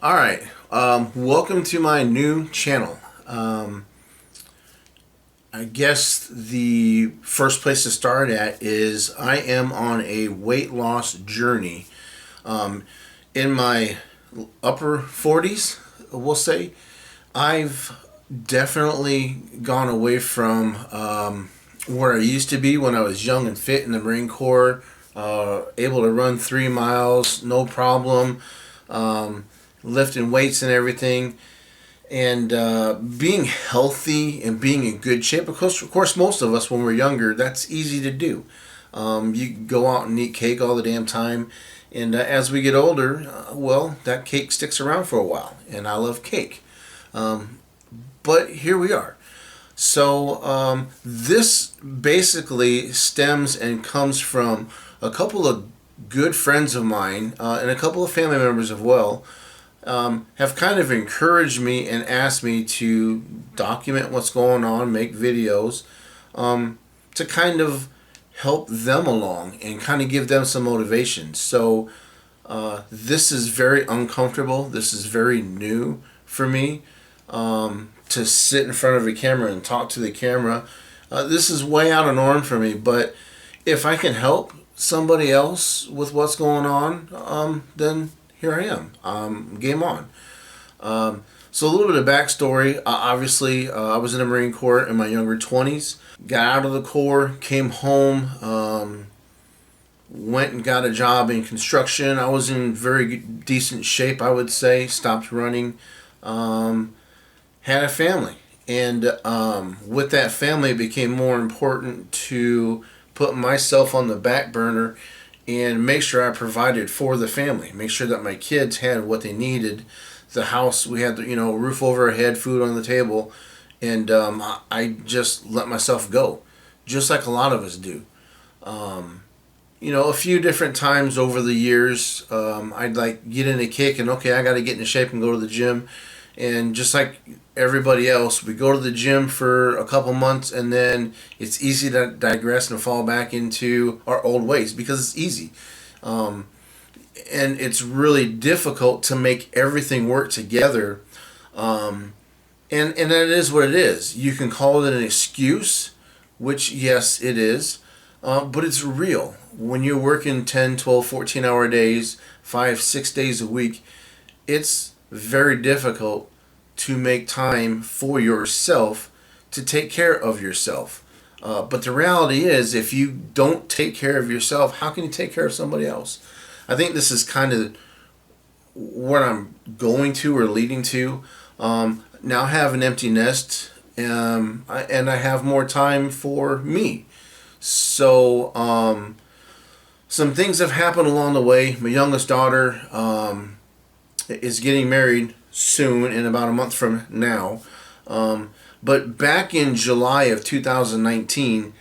All right. Welcome to my new channel. I guess the first place to start at is I am on a weight loss journey. Um, in my upper 40s, we'll say, I've definitely gone away from where I used to be when I was young and fit in the Marine Corps, able to run 3 miles, no problem, lifting weights and everything, and being healthy and being in good shape. Of course, most of us when we're younger, that's easy to do. You go out and eat cake all the damn time, and as we get older, well, that cake sticks around for a while, and I love cake. But here we are. So this basically stems and comes from a couple of good friends of mine and a couple of family members as well, have kind of encouraged me and asked me to document what's going on, make videos, to kind of help them along and kind of give them some motivation. So this is very uncomfortable. This is very new for me, to sit in front of a camera and talk to the camera. This is way out of norm for me, but if I can help somebody else with what's going on, then here I am. Game on. So a little bit of backstory. Obviously, I was in the Marine Corps in my younger 20s. Got out of the Corps, came home, went and got a job in construction. I was in very decent shape, I would say. Stopped running. Had a family. And with that family, it became more important to put myself on the back burner and make sure I provided for the family. Make sure that my kids had what they needed. The house, we had, roof over our head, food on the table. And I just let myself go, just like a lot of us do. A few different times over the years, I'd like get in a kick and okay, I got to get into shape and go to the gym. And just like everybody else, we go to the gym for a couple months and then it's easy to digress and fall back into our old ways because it's easy. And it's really difficult to make everything work together. And that is what it is. You can call it an excuse, which, yes, it is. But it's real. When you're working 10, 12, 14-hour days, 5, 6 days a week, it's very difficult to make time for yourself to take care of yourself. But the reality is, if you don't take care of yourself, how can you take care of somebody else? I think this is kind of what I'm going to or leading to. Now I have an empty nest, and I have more time for me. So some things have happened along the way. My youngest daughter is getting married soon, in about a month from now. But back in July of 2019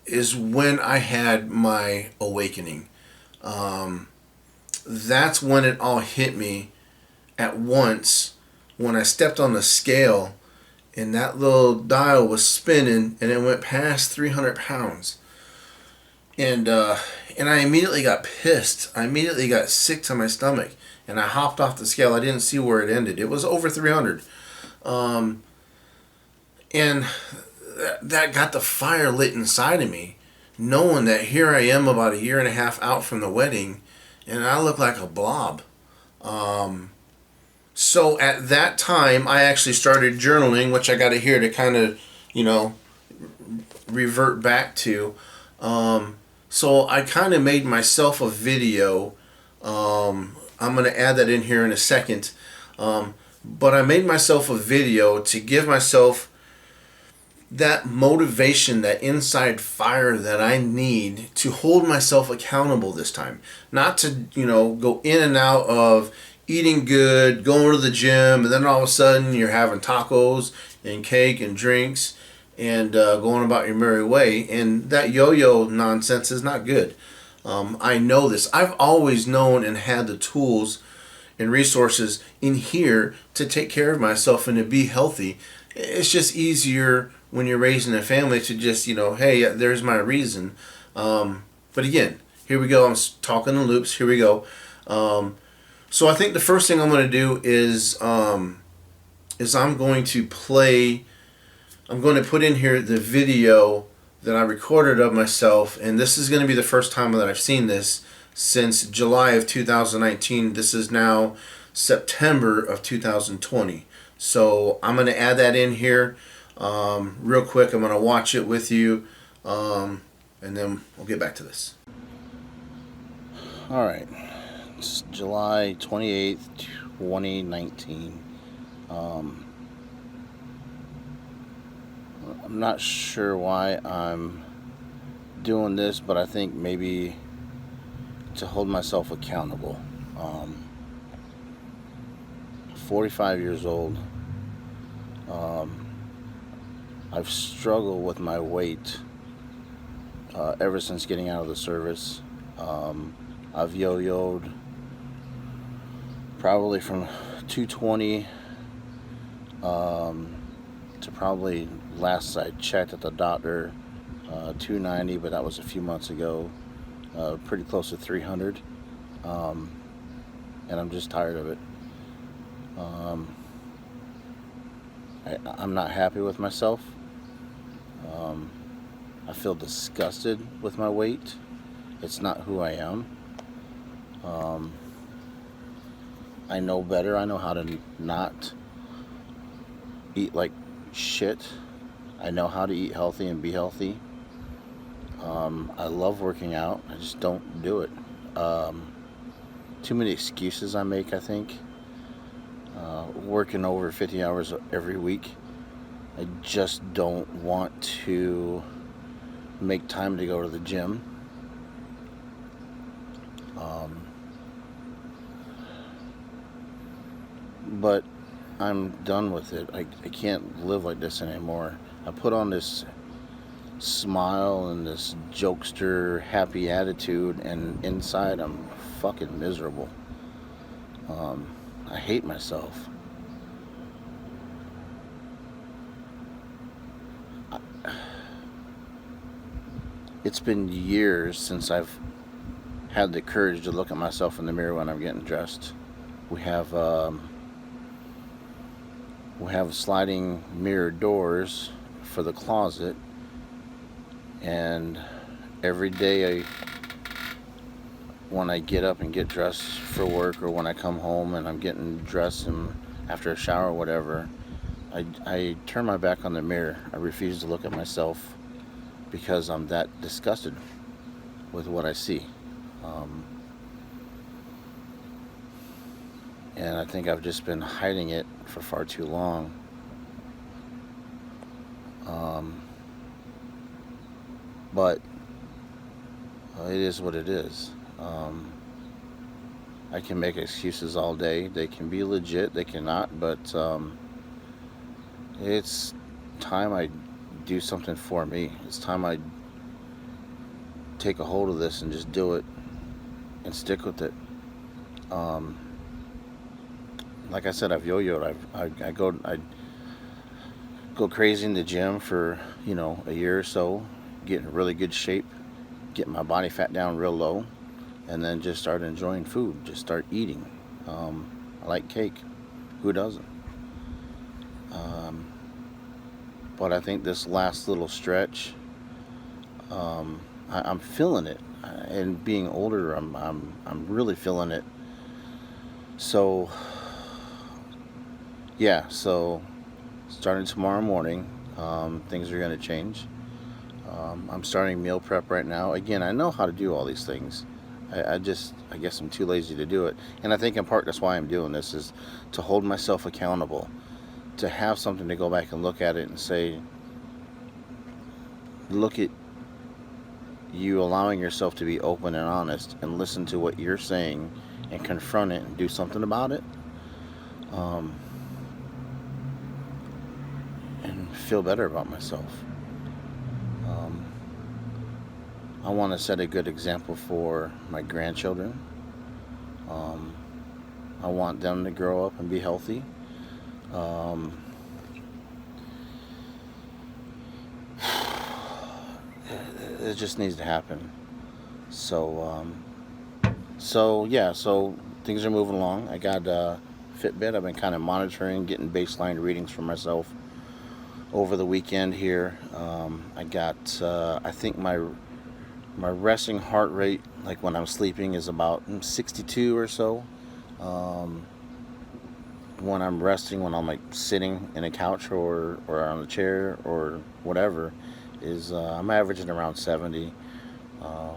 is when I had my awakening. That's when it all hit me at once, when I stepped on the scale and that little dial was spinning and it went past 300 pounds. And I immediately got pissed. I immediately got sick to my stomach. And I hopped off the scale. I didn't see where it ended. It was over 300. And that got the fire lit inside of me, knowing that here I am about a year and a half out from the wedding, and I look like a blob. So at that time, I actually started journaling, which I got to hear to kind of, revert back to. So I kind of made myself a video. I'm going to add that in here in a second. But I made myself a video to give myself that motivation, that inside fire that I need to hold myself accountable this time. Not to, go in and out of eating good, going to the gym, and then all of a sudden you're having tacos and cake and drinks and going about your merry way. And that yo-yo nonsense is not good. I know this. I've always known and had the tools and resources in here to take care of myself and to be healthy. It's just easier when you're raising a family to just, hey, there's my reason. But again, here we go. I'm talking in loops. Here we go. So I think the first thing I'm going to do is I'm going to play. I'm going to put in here the video that I recorded of myself, and this is going to be the first time that I've seen this since July of 2019. This is now September of 2020. So I'm going to add that in here real quick. I'm going to watch it with you, and then we'll get back to this. All right. It's July 28th, 2019. I'm not sure why I'm doing this, but I think maybe to hold myself accountable. 45 years old. I've struggled with my weight ever since getting out of the service. I've yo-yoed probably from 220 to probably, last I checked at the doctor, 290, but that was a few months ago. Pretty close to 300, and I'm just tired of it. I'm not happy with myself. I feel disgusted with my weight. It's not who I am. I know better. I know how to not eat like shit. I know how to eat healthy and be healthy. I love working out. I just don't do it. Too many excuses I make, I think. Working over 50 hours every week. I just don't want to make time to go to the gym. But I'm done with it. I can't live like this anymore. I put on this smile and this jokester happy attitude, and inside I'm fucking miserable. I hate myself. It's been years since I've had the courage to look at myself in the mirror when I'm getting dressed. We have sliding mirror doors for the closet, and every day when I get up and get dressed for work, or when I come home and I'm getting dressed and after a shower or whatever, I turn my back on the mirror. I refuse to look at myself because I'm that disgusted with what I see. And I think I've just been hiding it for far too long. But it is what it is. I can make excuses all day. They can be legit, they cannot, but it's time I do something for me. It's time I take a hold of this and just do it and stick with it. Like I said, I've yo-yoed. I go crazy in the gym for a year or so, get in really good shape, get my body fat down real low, and then just start enjoying food. Just start eating. I like cake. Who doesn't? But I think this last little stretch, I'm feeling it. And being older, I'm really feeling it. So yeah. So starting tomorrow morning, things are going to change. I'm starting meal prep right now. Again, I know how to do all these things. I guess I'm too lazy to do it. And I think in part that's why I'm doing this, is to hold myself accountable, to have something to go back and look at it and say, look at you allowing yourself to be open and honest and listen to what you're saying and confront it and do something about it. And feel better about myself. I want to set a good example for my grandchildren. I want them to grow up and be healthy. It just needs to happen. So yeah. So things are moving along. I got Fitbit. I've been kind of monitoring, getting baseline readings for myself over the weekend here. I got, I think my resting heart rate, like when I'm sleeping, is about 62 or so. Um, when I'm resting, when I'm like sitting in a couch or on a chair or whatever, is I'm averaging around 70.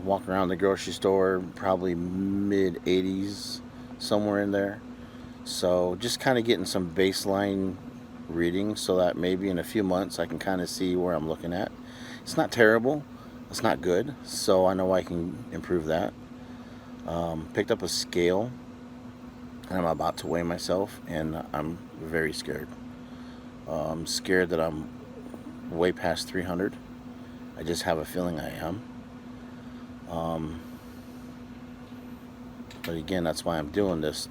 Walking around the grocery store, probably mid 80s, somewhere in there. So just kind of getting some baseline readings so that maybe in a few months I can kind of see where I'm looking at. It's not terrible. It's not good. So I know I can improve that. Picked up a scale and I'm about to weigh myself and I'm very scared. I'm scared that I'm way past 300. I just have a feeling I am. Um, but again, that's why I'm doing this,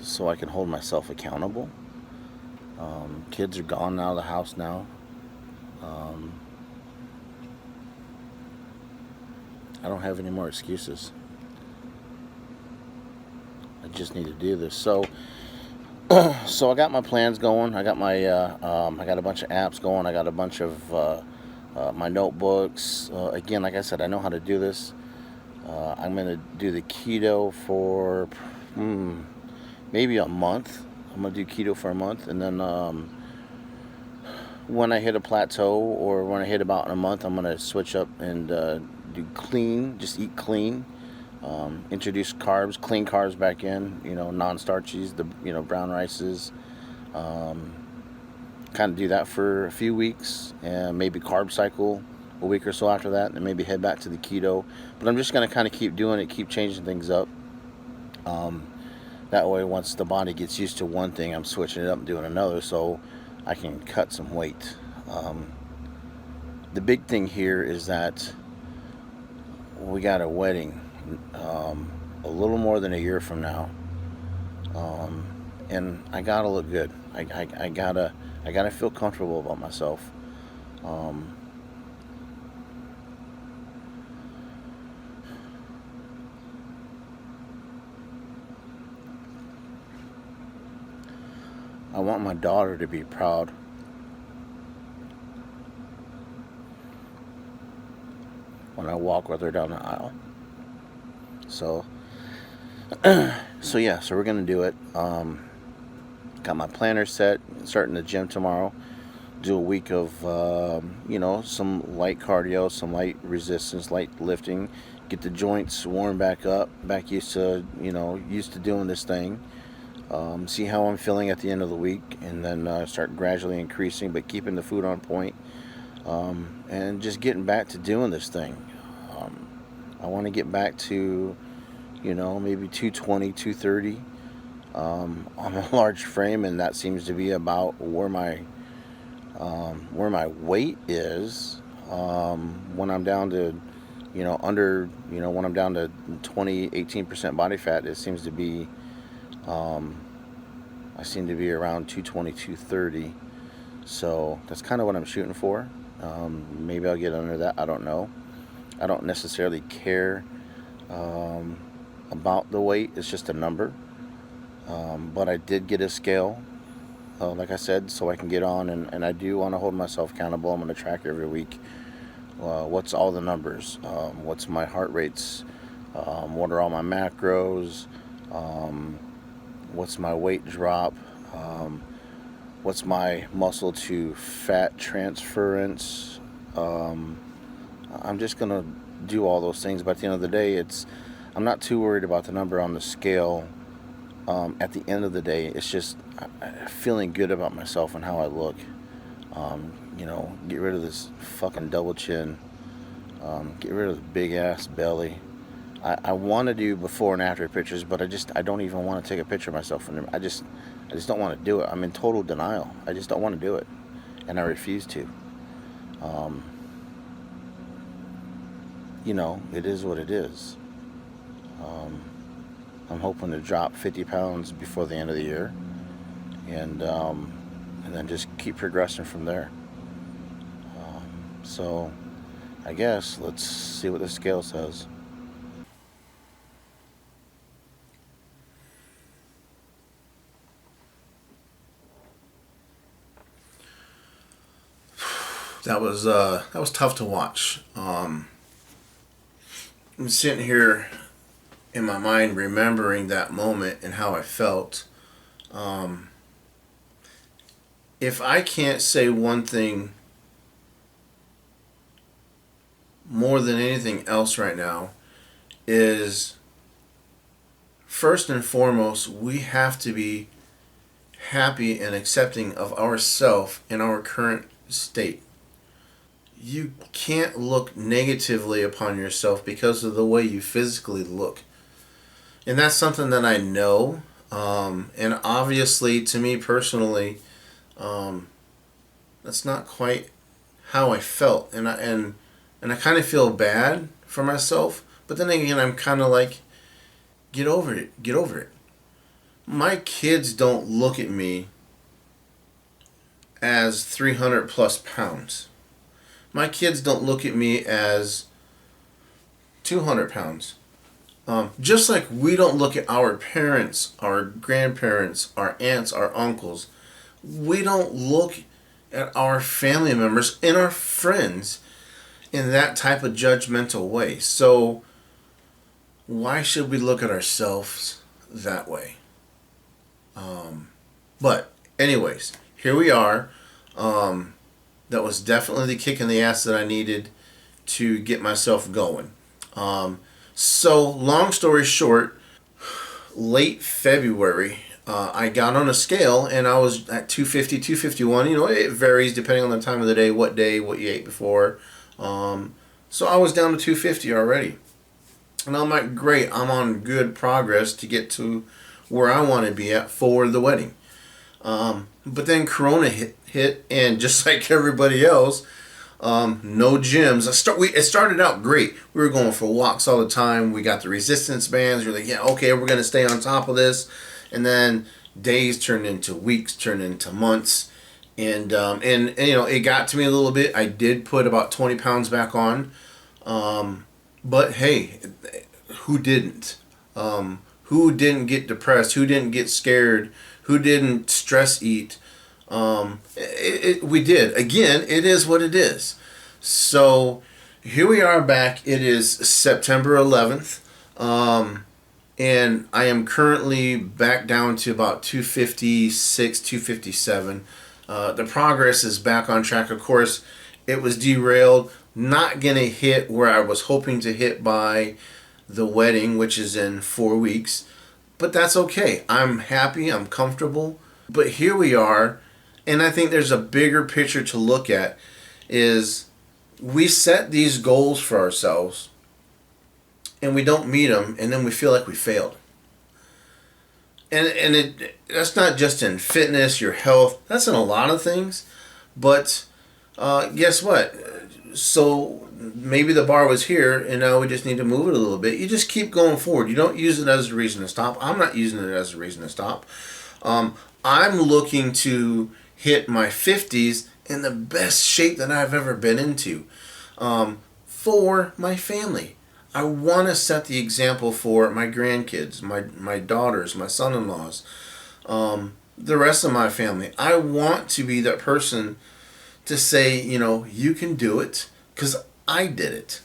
so I can hold myself accountable. Kids are gone out of the house now. Um, I don't have any more excuses. I just need to do this. So I got my plans going. I got a bunch of apps going. I got a bunch of my notebooks. Again, like I said, I know how to do this. I'm gonna do the keto for maybe a month. I'm gonna do keto for a month, and then when I hit a plateau or when I hit about a month, I'm gonna switch up and do clean. Just eat clean. Introduce carbs, clean carbs back in. Non-starchies, the brown rices. Um, Kind of do that for a few weeks, and maybe carb cycle a week or so after that, and then maybe head back to the keto. But I'm just gonna kind of keep doing it, keep changing things up. Um, that way, once the body gets used to one thing, I'm switching it up and doing another, so I can cut some weight. Um, the big thing here is that we got a wedding a little more than a year from now, um, and I gotta look good. I gotta feel comfortable about myself. Um, I want my daughter to be proud when I walk with her down the aisle. So, so we're gonna do it. Got my planner set. Starting the gym tomorrow. Do a week of some light cardio, some light resistance, light lifting. Get the joints warmed back up, back used to doing this thing. See how I'm feeling at the end of the week, and then start gradually increasing, but keeping the food on point, and just getting back to doing this thing. Um, I want to get back to maybe 220, 230 on a large frame, and that seems to be about where my weight is. When I'm down to when I'm down to 18% body fat, it seems to be um, I seem to be around 220, 230. So that's kind of what I'm shooting for. Maybe I'll get under that. I don't know. I don't necessarily care um, about the weight. It's just a number. But I did get a scale, like I said, so I can get on, and I do want to hold myself accountable. I'm going to track every week. What's all the numbers? What's my heart rates? What are all my macros? Um, what's my weight drop? Um, what's my muscle to fat transference? Um, I'm just going to do all those things, but at the end of the day, I'm not too worried about the number on the scale. At the end of the day, it's just feeling good about myself and how I look. Get rid of this fucking double chin. Get rid of the big ass belly. I want to do before and after pictures, but I don't even want to take a picture of myself. And I just don't want to do it. I'm in total denial. I just don't want to do it, and I refuse to. Um, it is what it is. Um, I'm hoping to drop 50 pounds before the end of the year, and then just keep progressing from there. So I guess let's see what the scale says. that was tough to watch. I'm sitting here in my mind remembering that moment and how I felt. Um, if I can't say one thing more than anything else right now, is first and foremost, we have to be happy and accepting of ourself in our current state. You can't look negatively upon yourself because of the way you physically look. And that's something that I know. And obviously, to me personally, um, that's not quite how I felt. And I kind of feel bad for myself. But then again, I'm kind of like, get over it. Get over it. My kids don't look at me as 300 plus pounds. My kids don't look at me as 200 pounds. Just like we don't look at our parents, our grandparents, our aunts, our uncles, we don't look at our family members and our friends in that type of judgmental way. So, why should we look at ourselves that way? But, anyways, here we are. That was definitely the kick in the ass that I needed to get myself going. So, long story short, late February, I got on a scale and I was at 250, 251. You know, it varies depending on the time of the day, what you ate before. So I was down to 250 already. And I'm like, great, I'm on good progress to get to where I want to be at for the wedding. But then Corona hit, and just like everybody else, no gyms. It started out great. We were going for walks all the time. We got the resistance bands. We're like, yeah, okay, we're gonna stay on top of this. And then days turned into weeks, turned into months, and you know, it got to me a little bit. I did put about 20 pounds back on, but hey, who didn't? Who didn't get depressed? Who didn't get scared? Who didn't stress eat? We did. Again, it is what it is. So here we are back. It is September 11th. And I am currently back down to about 256, 257. The progress is back on track. Of course, it was derailed. Not going to hit where I was hoping to hit by the wedding, which is in 4 weeks. But that's okay. I'm happy. I'm comfortable. But here we are. And I think there's a bigger picture to look at, is we set these goals for ourselves and we don't meet them, and then we feel like we failed. And that's not just in fitness, your health. That's in a lot of things. But guess what? So maybe the bar was here, and now we just need to move it a little bit. You just keep going forward. You don't use it as a reason to stop. I'm not using it as a reason to stop. I'm looking to hit my 50s in the best shape that I've ever been into, for my family. I want to set the example for my grandkids, my daughters, my son-in-laws, the rest of my family. I want to be that person to say, you know, you can do it because I did it.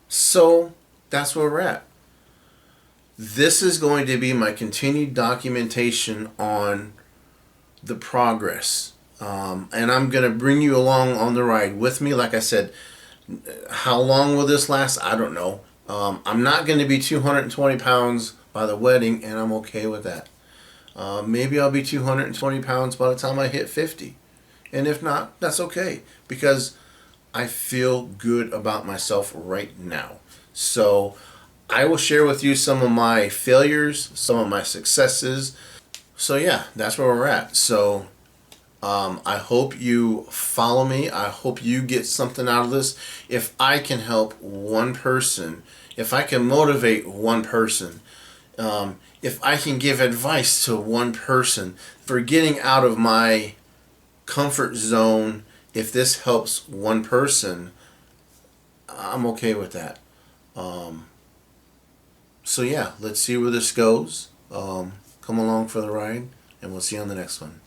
So that's where we're at. This is going to be my continued documentation on the progress. And I'm going to bring you along on the ride with me. Like I said, how long will this last? I don't know. I'm not going to be 220 pounds by the wedding, and I'm okay with that. Maybe I'll be 220 pounds by the time I hit 50. And if not, that's okay, because I feel good about myself right now. So I will share with you some of my failures, some of my successes. So yeah, that's where we're at. So I hope you follow me. I hope you get something out of this. If I can help one person, if I can motivate one person, if I can give advice to one person for getting out of my comfort zone, if this helps one person, I'm okay with that. So yeah, let's see where this goes. Come along for the ride, and we'll see you on the next one.